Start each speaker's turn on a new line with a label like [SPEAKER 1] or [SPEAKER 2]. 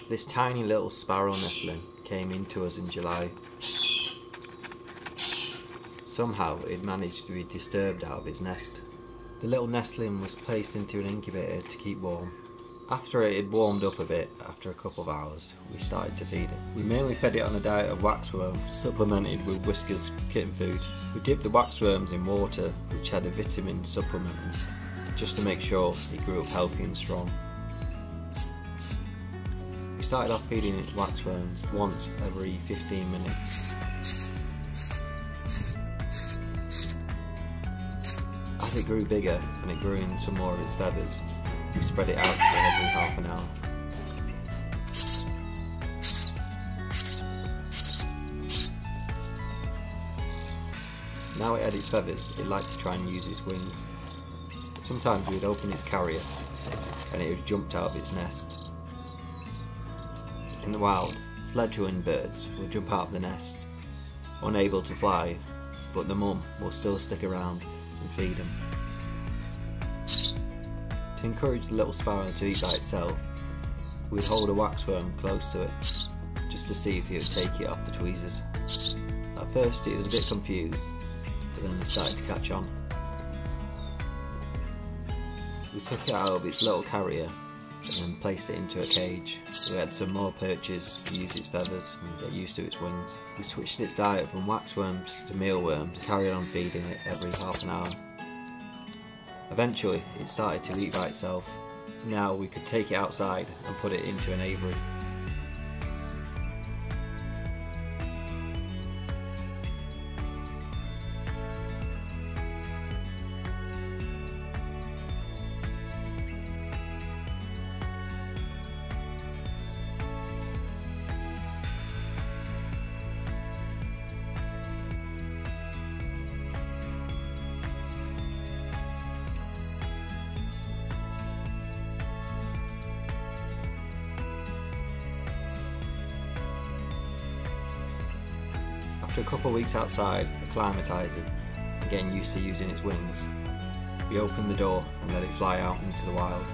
[SPEAKER 1] This tiny little sparrow nestling came into us in July. Somehow it managed to be disturbed out of its nest. The little nestling was placed into an incubator to keep warm. After it had warmed up a bit, after a couple of hours, we started to feed it. We mainly fed it on a diet of waxworm, supplemented with Whisker's kitten food. We dipped the waxworms in water, which had a vitamin supplement, just to make sure it grew up healthy and strong. We started off feeding it waxworms once every 15 minutes. As it grew bigger and it grew in some more of its feathers, we spread it out to every half an hour. Now it had its feathers, it liked to try and use its wings. Sometimes we'd open its carrier and it would jump out of its nest. In the wild, fledgling birds will jump out of the nest, unable to fly, but the mum will still stick around and feed them. To encourage the little sparrow to eat by itself, we'd hold a waxworm close to it, just to see if it would take it off the tweezers. At first it was a bit confused, but then it started to catch on. We took it out of its little carrier and then placed it into a cage. We had some more perches to use its feathers and get used to its wings. We switched its diet from waxworms to mealworms, carried on feeding it every half an hour. Eventually it started to eat by itself. Now we could take it outside and put it into an aviary. After a couple of weeks outside, acclimatising and getting used to using its wings, we opened the door and let it fly out into the wild.